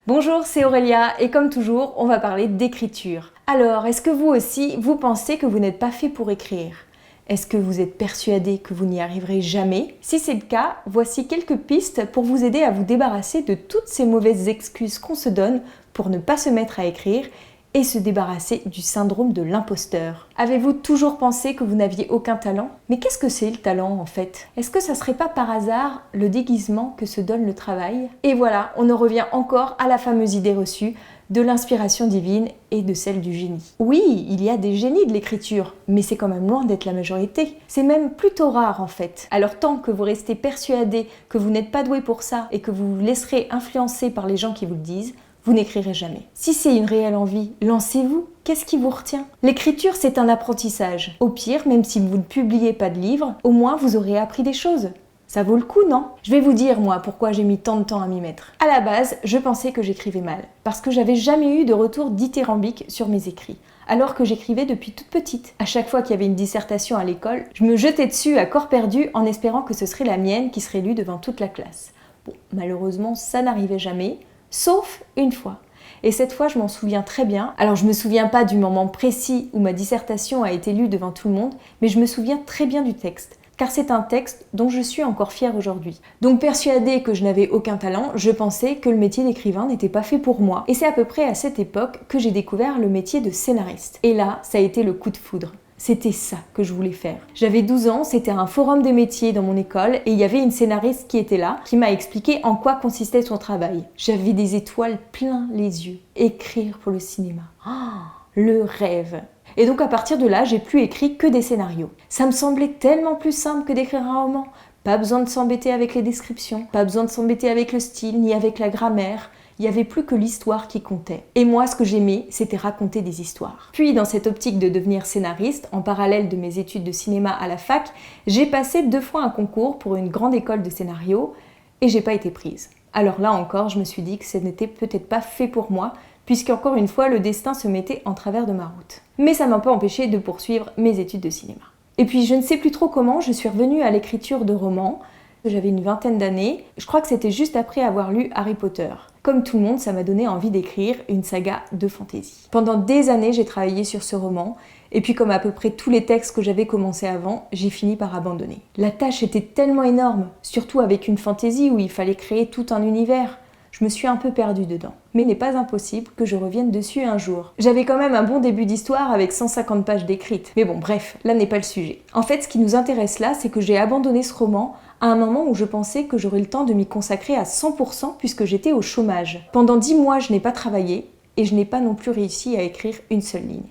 Bonjour, c'est Aurélia et comme toujours, on va parler d'écriture. Alors, est-ce que vous aussi, vous pensez que vous n'êtes pas fait pour écrire? Est-ce que vous êtes persuadé que vous n'y arriverez jamais? Si c'est le cas, voici quelques pistes pour vous aider à vous débarrasser de toutes ces mauvaises excuses qu'on se donne pour ne pas se mettre à écrire et se débarrasser du syndrome de l'imposteur. Avez-vous toujours pensé que vous n'aviez aucun talent? Mais qu'est-ce que c'est le talent en fait? Est-ce que ça serait pas par hasard le déguisement que se donne le travail? Et voilà, on en revient encore à la fameuse idée reçue de l'inspiration divine et de celle du génie. Oui, il y a des génies de l'écriture, mais c'est quand même loin d'être la majorité. C'est même plutôt rare en fait. Alors tant que vous restez persuadé que vous n'êtes pas doué pour ça et que vous vous laisserez influencer par les gens qui vous le disent, vous n'écrirez jamais. Si c'est une réelle envie, lancez-vous. Qu'est-ce qui vous retient? L'écriture, c'est un apprentissage. Au pire, même si vous ne publiez pas de livre, au moins vous aurez appris des choses. Ça vaut le coup, non? Je vais vous dire, moi, pourquoi j'ai mis tant de temps à m'y mettre. À la base, je pensais que j'écrivais mal, parce que j'avais jamais eu de retour dithyrambique sur mes écrits, alors que j'écrivais depuis toute petite. À chaque fois qu'il y avait une dissertation à l'école, je me jetais dessus à corps perdu en espérant que ce serait la mienne qui serait lue devant toute la classe. Bon, malheureusement, ça n'arrivait jamais. Sauf une fois. Et cette fois, je m'en souviens très bien. Alors, je me souviens pas du moment précis où ma dissertation a été lue devant tout le monde, mais je me souviens très bien du texte, car c'est un texte dont je suis encore fière aujourd'hui. Donc, persuadée que je n'avais aucun talent, je pensais que le métier d'écrivain n'était pas fait pour moi. Et c'est à peu près à cette époque que j'ai découvert le métier de scénariste. Et là, ça a été le coup de foudre. C'était ça que je voulais faire. J'avais 12 ans, c'était un forum des métiers dans mon école et il y avait une scénariste qui était là, qui m'a expliqué en quoi consistait son travail. J'avais des étoiles plein les yeux. Écrire pour le cinéma. Oh, le rêve! Et donc à partir de là, j'ai plus écrit que des scénarios. Ça me semblait tellement plus simple que d'écrire un roman. Pas besoin de s'embêter avec les descriptions, pas besoin de s'embêter avec le style, ni avec la grammaire. Il n'y avait plus que l'histoire qui comptait. Et moi, ce que j'aimais, c'était raconter des histoires. Puis, dans cette optique de devenir scénariste, en parallèle de mes études de cinéma à la fac, j'ai passé 2 fois un concours pour une grande école de scénario et j'ai pas été prise. Alors là encore, je me suis dit que ce n'était peut-être pas fait pour moi, puisqu'encore une fois, le destin se mettait en travers de ma route. Mais ça m'a pas empêché de poursuivre mes études de cinéma. Et puis, je ne sais plus trop comment, je suis revenue à l'écriture de romans. J'avais une vingtaine d'années, je crois que c'était juste après avoir lu Harry Potter. Comme tout le monde, ça m'a donné envie d'écrire une saga de fantasy. Pendant des années, j'ai travaillé sur ce roman, et puis comme à peu près tous les textes que j'avais commencé avant, j'ai fini par abandonner. La tâche était tellement énorme, surtout avec une fantasy où il fallait créer tout un univers. Je me suis un peu perdue dedans. Mais il n'est pas impossible que je revienne dessus un jour. J'avais quand même un bon début d'histoire avec 150 pages d'écrites. Mais bon, bref, là n'est pas le sujet. En fait, ce qui nous intéresse là, c'est que j'ai abandonné ce roman à un moment où je pensais que j'aurais le temps de m'y consacrer à 100% puisque j'étais au chômage. Pendant 10 mois, je n'ai pas travaillé et je n'ai pas non plus réussi à écrire une seule ligne.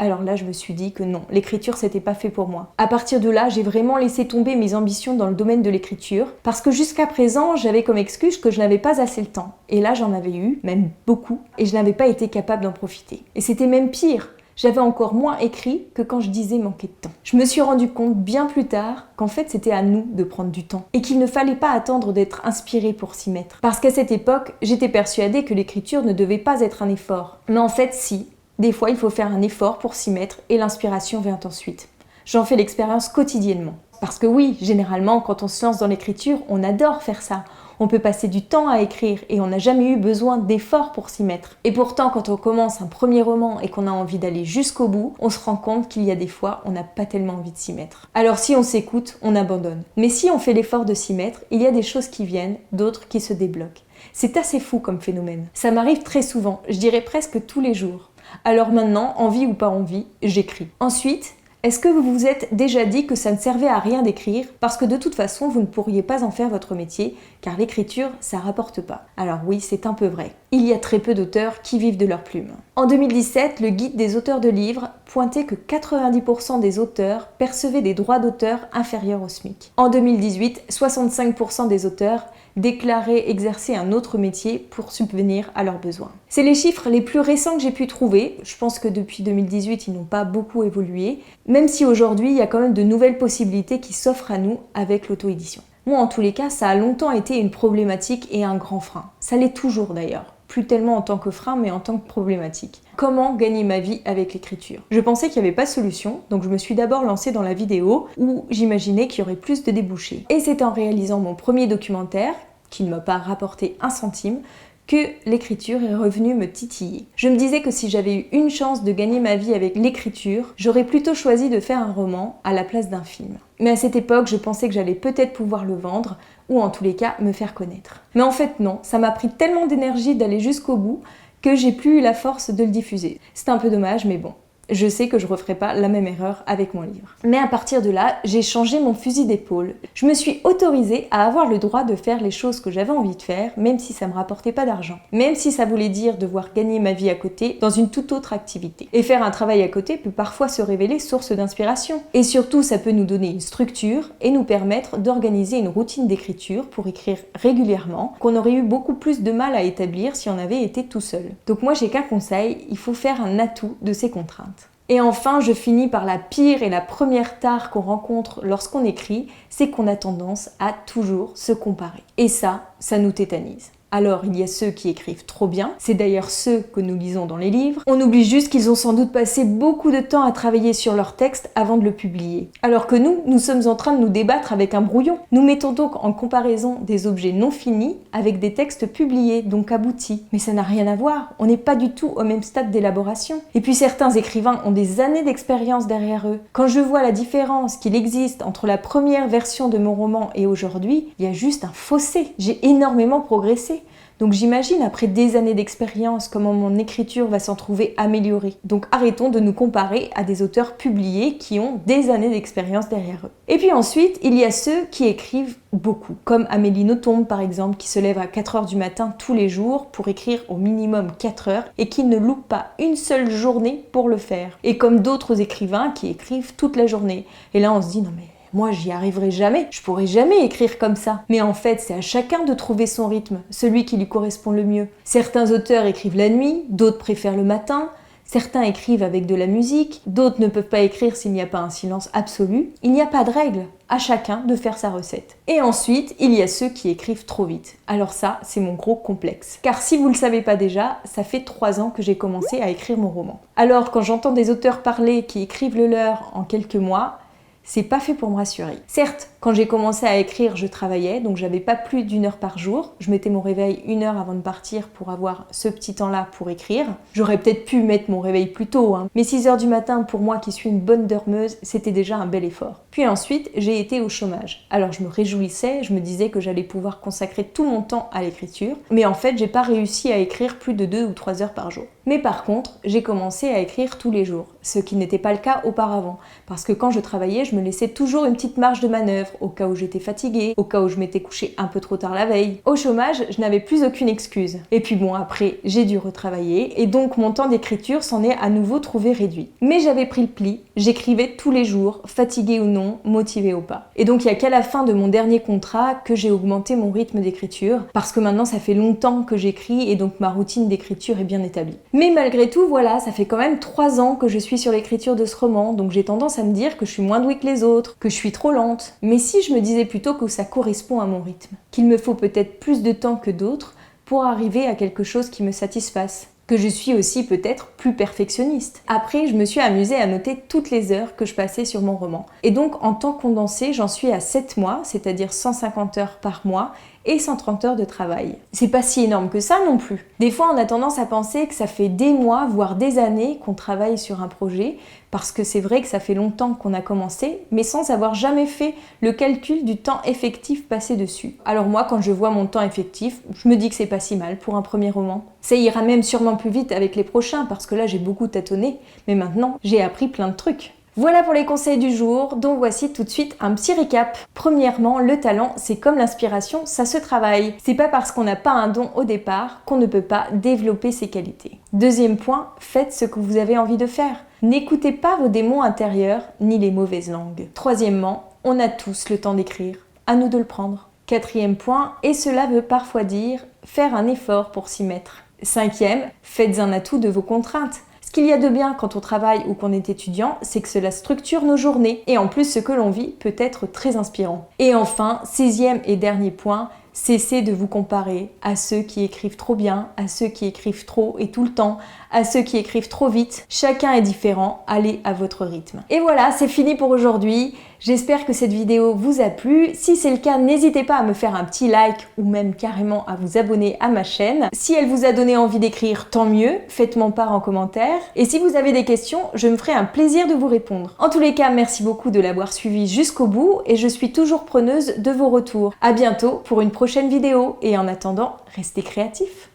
Alors là, je me suis dit que non, l'écriture, c'était pas fait pour moi. À partir de là, j'ai vraiment laissé tomber mes ambitions dans le domaine de l'écriture, parce que jusqu'à présent, j'avais comme excuse que je n'avais pas assez le temps. Et là, j'en avais eu, même beaucoup, et je n'avais pas été capable d'en profiter. Et c'était même pire. J'avais encore moins écrit que quand je disais manquer de temps. Je me suis rendu compte bien plus tard qu'en fait c'était à nous de prendre du temps et qu'il ne fallait pas attendre d'être inspiré pour s'y mettre. Parce qu'à cette époque, j'étais persuadée que l'écriture ne devait pas être un effort. Mais en fait si, des fois il faut faire un effort pour s'y mettre et l'inspiration vient ensuite. J'en fais l'expérience quotidiennement. Parce que oui, généralement quand on se lance dans l'écriture, on adore faire ça. On peut passer du temps à écrire et on n'a jamais eu besoin d'efforts pour s'y mettre. Et pourtant, quand on commence un premier roman et qu'on a envie d'aller jusqu'au bout, on se rend compte qu'il y a des fois, on n'a pas tellement envie de s'y mettre. Alors si on s'écoute, on abandonne. Mais si on fait l'effort de s'y mettre, il y a des choses qui viennent, d'autres qui se débloquent. C'est assez fou comme phénomène. Ça m'arrive très souvent, je dirais presque tous les jours. Alors maintenant, envie ou pas envie, j'écris. Ensuite, est-ce que vous vous êtes déjà dit que ça ne servait à rien d'écrire parce que de toute façon vous ne pourriez pas en faire votre métier car l'écriture ça rapporte pas? Alors oui, c'est un peu vrai. Il y a très peu d'auteurs qui vivent de leur plume. En 2017, le guide des auteurs de livres pointait que 90% des auteurs percevaient des droits d'auteur inférieurs au SMIC. En 2018, 65% des auteurs déclaraient exercer un autre métier pour subvenir à leurs besoins. C'est les chiffres les plus récents que j'ai pu trouver. Je pense que depuis 2018, ils n'ont pas beaucoup évolué, même si aujourd'hui, il y a quand même de nouvelles possibilités qui s'offrent à nous avec l'auto-édition. Moi, en tous les cas, ça a longtemps été une problématique et un grand frein. Ça l'est toujours d'ailleurs. Plus tellement en tant que frein, mais en tant que problématique. Comment gagner ma vie avec l'écriture? Je pensais qu'il n'y avait pas de solution, donc je me suis d'abord lancée dans la vidéo où j'imaginais qu'il y aurait plus de débouchés. Et c'est en réalisant mon premier documentaire, qui ne m'a pas rapporté un centime, que l'écriture est revenue me titiller. Je me disais que si j'avais eu une chance de gagner ma vie avec l'écriture, j'aurais plutôt choisi de faire un roman à la place d'un film. Mais à cette époque, je pensais que j'allais peut-être pouvoir le vendre, ou en tous les cas, me faire connaître. Mais en fait non, ça m'a pris tellement d'énergie d'aller jusqu'au bout que j'ai plus eu la force de le diffuser. C'est un peu dommage, mais bon. Je sais que je referai pas la même erreur avec mon livre. Mais à partir de là, j'ai changé mon fusil d'épaule. Je me suis autorisée à avoir le droit de faire les choses que j'avais envie de faire, même si ça me rapportait pas d'argent. Même si ça voulait dire devoir gagner ma vie à côté dans une toute autre activité. Et faire un travail à côté peut parfois se révéler source d'inspiration. Et surtout, ça peut nous donner une structure et nous permettre d'organiser une routine d'écriture pour écrire régulièrement, qu'on aurait eu beaucoup plus de mal à établir si on avait été tout seul. Donc moi, j'ai qu'un conseil, il faut faire un atout de ces contraintes. Et enfin, je finis par la pire et la première tare qu'on rencontre lorsqu'on écrit, c'est qu'on a tendance à toujours se comparer. Et ça nous tétanise. Alors, il y a ceux qui écrivent trop bien, c'est d'ailleurs ceux que nous lisons dans les livres. On oublie juste qu'ils ont sans doute passé beaucoup de temps à travailler sur leur texte avant de le publier. Alors que nous sommes en train de nous débattre avec un brouillon. Nous mettons donc en comparaison des objets non finis avec des textes publiés, donc aboutis. Mais ça n'a rien à voir, on n'est pas du tout au même stade d'élaboration. Et puis certains écrivains ont des années d'expérience derrière eux. Quand je vois la différence qu'il existe entre la première version de mon roman et aujourd'hui, il y a juste un fossé. J'ai énormément progressé. Donc j'imagine après des années d'expérience comment mon écriture va s'en trouver améliorée. Donc arrêtons de nous comparer à des auteurs publiés qui ont des années d'expérience derrière eux. Et puis ensuite, il y a ceux qui écrivent beaucoup, comme Amélie Nothomb par exemple, qui se lève à 4h du matin tous les jours pour écrire au minimum 4 heures et qui ne loupe pas une seule journée pour le faire. Et comme d'autres écrivains qui écrivent toute la journée. Et là on se dit non mais moi, j'y arriverai jamais, je pourrai jamais écrire comme ça. Mais en fait, c'est à chacun de trouver son rythme, celui qui lui correspond le mieux. Certains auteurs écrivent la nuit, d'autres préfèrent le matin, certains écrivent avec de la musique, d'autres ne peuvent pas écrire s'il n'y a pas un silence absolu. Il n'y a pas de règle, à chacun de faire sa recette. Et ensuite, il y a ceux qui écrivent trop vite. Alors ça, c'est mon gros complexe. Car si vous le savez pas déjà, ça fait 3 ans que j'ai commencé à écrire mon roman. Alors, quand j'entends des auteurs parler qui écrivent le leur en quelques mois, c'est pas fait pour me rassurer. Certes, quand j'ai commencé à écrire, je travaillais, donc j'avais pas plus d'1 heure par jour. Je mettais mon réveil 1 heure avant de partir pour avoir ce petit temps-là pour écrire. J'aurais peut-être pu mettre mon réveil plus tôt, mais 6 heures du matin, pour moi qui suis une bonne dormeuse, c'était déjà un bel effort. Puis ensuite, j'ai été au chômage. Alors je me réjouissais, je me disais que j'allais pouvoir consacrer tout mon temps à l'écriture, mais en fait, j'ai pas réussi à écrire plus de 2 ou 3 heures par jour. Mais par contre, j'ai commencé à écrire tous les jours, ce qui n'était pas le cas auparavant, parce que quand je travaillais, je me laissais toujours une petite marge de manœuvre, au cas où j'étais fatiguée, au cas où je m'étais couchée un peu trop tard la veille. Au chômage, je n'avais plus aucune excuse. Et puis bon, après, j'ai dû retravailler, et donc mon temps d'écriture s'en est à nouveau trouvé réduit. Mais j'avais pris le pli, j'écrivais tous les jours, fatiguée ou non, motivée ou pas. Et donc il n'y a qu'à la fin de mon dernier contrat que j'ai augmenté mon rythme d'écriture, parce que maintenant ça fait longtemps que j'écris, et donc ma routine d'écriture est bien établie. Mais malgré tout, voilà, ça fait quand même 3 ans que je suis sur l'écriture de ce roman, donc j'ai tendance à me dire que je suis moins douée que les autres, que je suis trop lente. Mais si je me disais plutôt que ça correspond à mon rythme, qu'il me faut peut-être plus de temps que d'autres pour arriver à quelque chose qui me satisfasse, que je suis aussi peut-être plus perfectionniste. Après, je me suis amusée à noter toutes les heures que je passais sur mon roman. Et donc, en temps condensé, j'en suis à 7 mois, c'est-à-dire 150 heures par mois, et 130 heures de travail. C'est pas si énorme que ça non plus. Des fois, on a tendance à penser que ça fait des mois, voire des années qu'on travaille sur un projet, parce que c'est vrai que ça fait longtemps qu'on a commencé, mais sans avoir jamais fait le calcul du temps effectif passé dessus. Alors moi, quand je vois mon temps effectif, je me dis que c'est pas si mal pour un premier roman. Ça ira même sûrement plus vite avec les prochains, parce que là, j'ai beaucoup tâtonné, mais maintenant, j'ai appris plein de trucs. Voilà pour les conseils du jour, donc voici tout de suite un petit récap. Premièrement, le talent, c'est comme l'inspiration, ça se travaille. C'est pas parce qu'on n'a pas un don au départ qu'on ne peut pas développer ses qualités. Deuxième point, faites ce que vous avez envie de faire. N'écoutez pas vos démons intérieurs, ni les mauvaises langues. Troisièmement, on a tous le temps d'écrire, à nous de le prendre. Quatrième point, et cela veut parfois dire faire un effort pour s'y mettre. Cinquième, faites un atout de vos contraintes. Ce qu'il y a de bien quand on travaille ou qu'on est étudiant, c'est que cela structure nos journées. Et en plus, ce que l'on vit peut être très inspirant. Et enfin, 6e et dernier point, Cessez de vous comparer à ceux qui écrivent trop bien, à ceux qui écrivent trop et tout le temps, à ceux qui écrivent trop vite. Chacun est différent, allez à votre rythme. Et voilà, c'est fini pour aujourd'hui. J'espère que cette vidéo vous a plu. Si c'est le cas, n'hésitez pas à me faire un petit like ou même carrément à vous abonner à ma chaîne. Si elle vous a donné envie d'écrire, tant mieux, faites-m'en part en commentaire. Et si vous avez des questions, je me ferai un plaisir de vous répondre. En tous les cas, merci beaucoup de l'avoir suivi jusqu'au bout et je suis toujours preneuse de vos retours. À bientôt pour une prochaine vidéo et en attendant, restez créatifs.